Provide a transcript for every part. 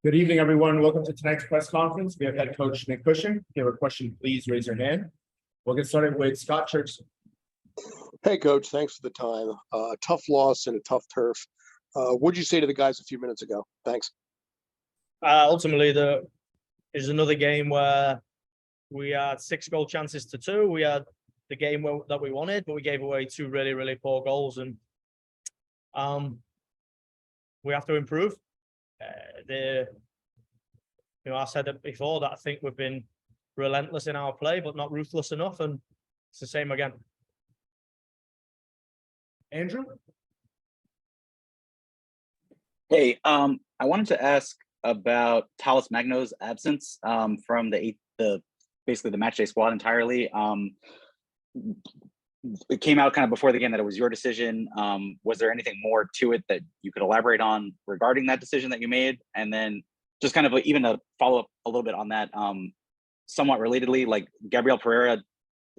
Good evening, everyone. Welcome to tonight's press conference. We have Head Coach Nick Cushing. If you have a question, please raise your hand. We'll get started with Scott Church. Hey, Coach. Thanks for the time. Tough loss and a tough turf. What'd you say to the guys a few minutes ago? Thanks. Ultimately, is another game where we had 6 goal chances to 2. We had the game that we wanted, but we gave away 2 really, really poor goals, and we have to improve. I said it before that I think we've been relentless in our play, but not ruthless enough, and it's the same again. Andrew? Hey, I wanted to ask about Tallis Magno's absence from the basically the matchday squad entirely. It came out kind of before the game that it was your decision. Was there anything more to it that you could elaborate on regarding that decision that you made? And then just kind of even a follow up a little bit on that, somewhat relatedly, like Gabriel Pereira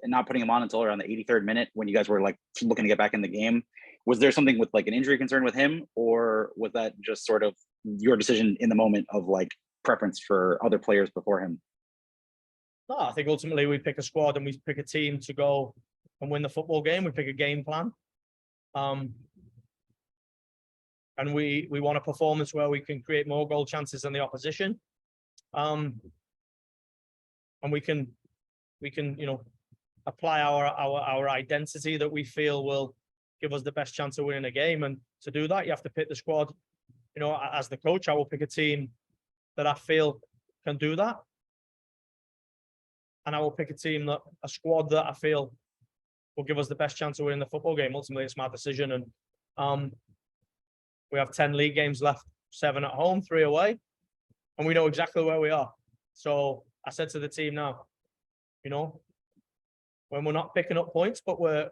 and not putting him on until around the 83rd minute when you guys were like looking to get back in the game. Was there something with like an injury concern with him, or was that just sort of your decision in the moment of like preference for other players before him? No, I think ultimately we pick a squad and we pick a team to go and win the football game. We pick a game plan. And we want a performance where we can create more goal chances than the opposition. And we can apply our identity that we feel will give us the best chance of winning a game. And to do that, you have to pick the squad. As the coach, I will pick a team that I feel can do that. And I will pick a squad that I feel will give us the best chance of winning the football game. Ultimately, it's my decision. And we have 10 league games left, 7 at home, 3 away. And we know exactly where we are. So I said to the team now, when we're not picking up points, but we're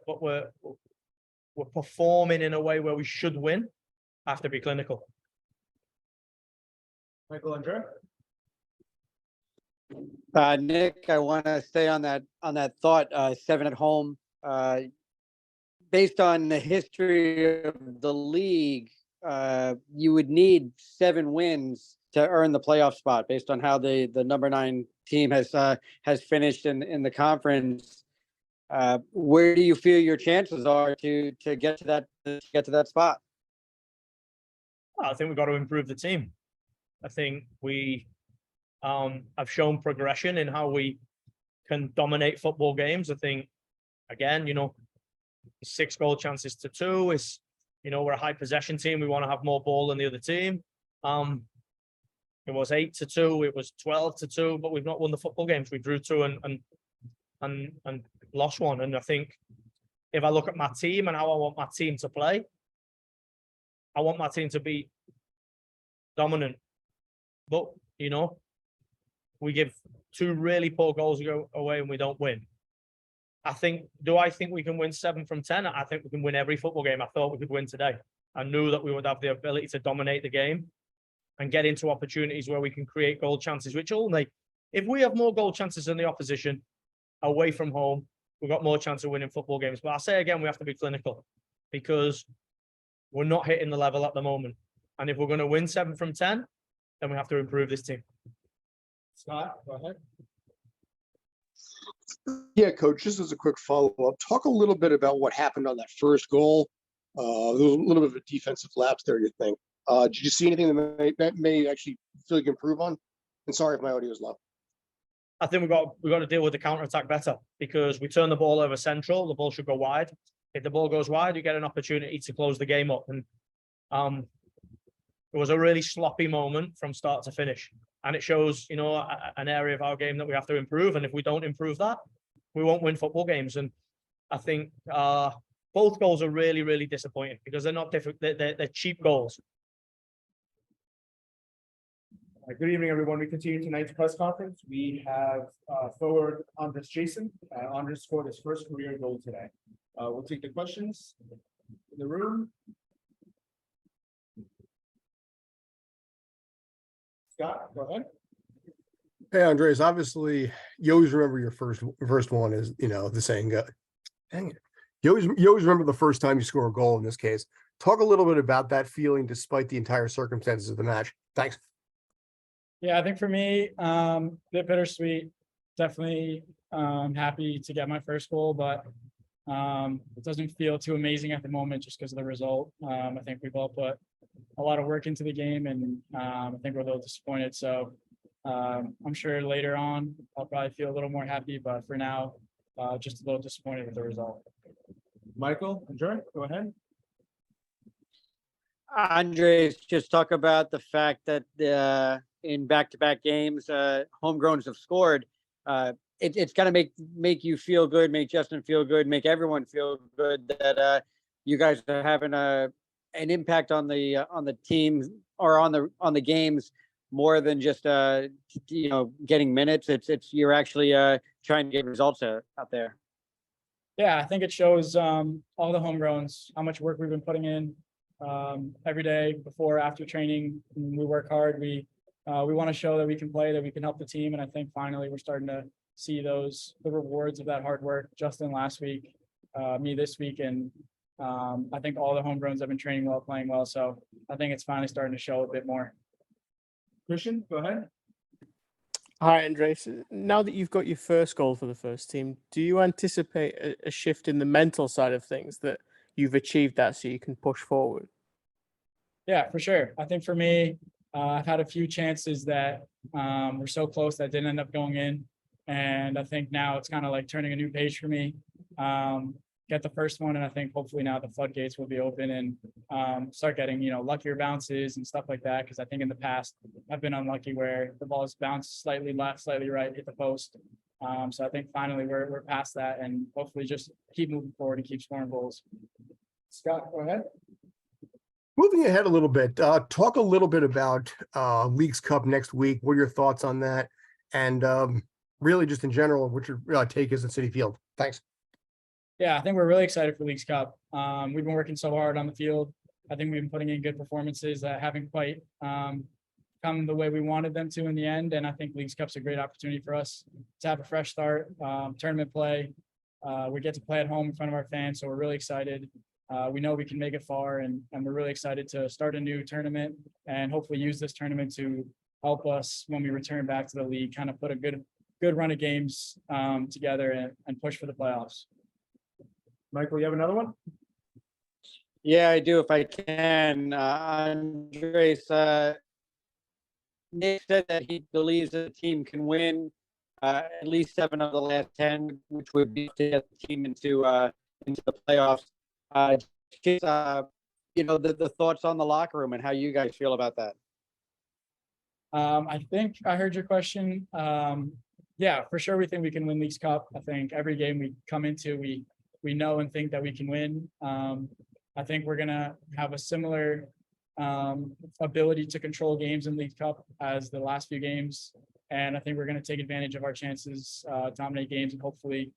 performing in a way where we should win, I have to be clinical. Michael Andre? Nick, I want to stay on that thought. 7 at home. Based on the history of the league, you would need 7 wins to earn the playoff spot. Based on how the number 9 team has finished in the conference, where do you feel your chances are to get to that spot? I think we've got to improve the team. I think we have shown progression in how we can dominate football games. I think, again, 6 goal chances to 2 is, we're a high possession team. We want to have more ball than the other team. It was 8-2, it was 12-2, but we've not won the football games. We drew 2 and lost 1. And I think if I look at my team and how I want my team to play, I want my team to be dominant. But, we give 2 really poor goals away and we don't win. Do I think we can win 7 from 10? I think we can win every football game. I thought we could win today. I knew that we would have the ability to dominate the game and get into opportunities where we can create goal chances, which only, if we have more goal chances than the opposition away from home, we've got more chance of winning football games. But I say again, we have to be clinical because we're not hitting the level at the moment. And if we're going to win 7 from 10, then we have to improve this team. Scott, go ahead. Yeah, Coach, just as a quick follow-up, talk a little bit about what happened on that first goal. There was a little bit of a defensive lapse there, you think. Did you see anything that may actually feel you can improve on? And sorry if my audio is low. I think we've got to deal with the counter-attack better because we turn the ball over central. The ball should go wide. If the ball goes wide, you get an opportunity to close the game up. And it was a really sloppy moment from start to finish. And it shows, an area of our game that we have to improve. And if we don't improve that, we won't win football games. And I think both goals are really, really disappointing because they're not different. They're cheap goals. Good evening, everyone. We continue tonight's press conference. We have forward Andres Jasson. Andres scored his first career goal today. We'll take the questions in the room. Scott, go ahead. Hey, Andres, obviously you always remember your first one, is the saying dang it. You always remember the first time you score a goal in this case. Talk a little bit about that feeling despite the entire circumstances of the match. Thanks. Yeah, I think for me, bit bittersweet. Definitely happy to get my first goal, but it doesn't feel too amazing at the moment just because of the result. I think we've all put a lot of work into the game, and I think we're a little disappointed. So I'm sure later on I'll probably feel a little more happy, but for now, just a little disappointed with the result. Michael, enjoy, go ahead. Andres, just talk about the fact that in back-to-back games, homegrowns have scored. It's got to make you feel good, make Justin feel good, make everyone feel good that you guys are having an impact on the team or on the games more than just getting minutes. It's you're actually trying to get results out there. Yeah, I think it shows all the homegrowns, how much work we've been putting in every day, before, after training. We work hard. We want to show that we can play, that we can help the team, and I think finally we're starting to see the rewards of that hard work. Justin last week, me this week, and I think all the homegrowns have been training well, playing well. So I think it's finally starting to show a bit more. Christian, go ahead. Hi, Andres. Now that you've got your first goal for the first team, do you anticipate a shift in the mental side of things, that you've achieved that so you can push forward? Yeah, for sure. I think for me, I've had a few chances that were so close that didn't end up going in. And I think now it's kind of like turning a new page for me. Get the first one, and I think hopefully now the floodgates will be open and start getting, luckier bounces and stuff like that. Because I think in the past I've been unlucky where the ball's bounced slightly left, slightly right, hit the post. So I think finally we're past that, and hopefully just keep moving forward and keep scoring goals. Scott, go ahead. Moving ahead a little bit, talk a little bit about Leagues Cup next week. What are your thoughts on that? And really just in general, what your take is at Citi Field? Thanks. Yeah, I think we're really excited for Leagues Cup. We've been working so hard on the field. I think we've been putting in good performances that haven't quite come the way we wanted them to in the end. And I think Leagues Cup's a great opportunity for us to have a fresh start, tournament play. We get to play at home in front of our fans, so we're really excited. We know we can make it far, and we're really excited to start a new tournament and hopefully use this tournament to help us when we return back to the league, kind of put a good run of games together and push for the playoffs. Michael, you have another one? Yeah, I do, if I can. Andres, Nick said that he believes the team can win at least 7 of the last 10, which would be to get the team into the playoffs. Just, the thoughts on the locker room and how you guys feel about that. I think I heard your question. Yeah, for sure, we think we can win Leagues Cup. I think every game we come into, we know and think that we can win. I think we're gonna have a similar ability to control games in League Cup as the last few games, and I think we're gonna take advantage of our chances, dominate games, and hopefully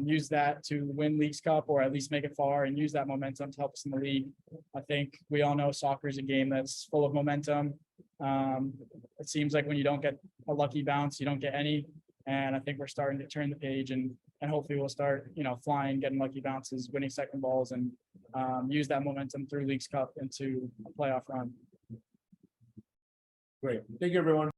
use that to win Leagues Cup, or at least make it far and use that momentum to help us in the league. I think we all know soccer is a game that's full of momentum. It seems like when you don't get a lucky bounce, you don't get any. And I think we're starting to turn the page, and hopefully we'll start, flying, getting lucky bounces, winning second balls, and use that momentum through Leagues Cup into a playoff run. Great. Thank you, everyone.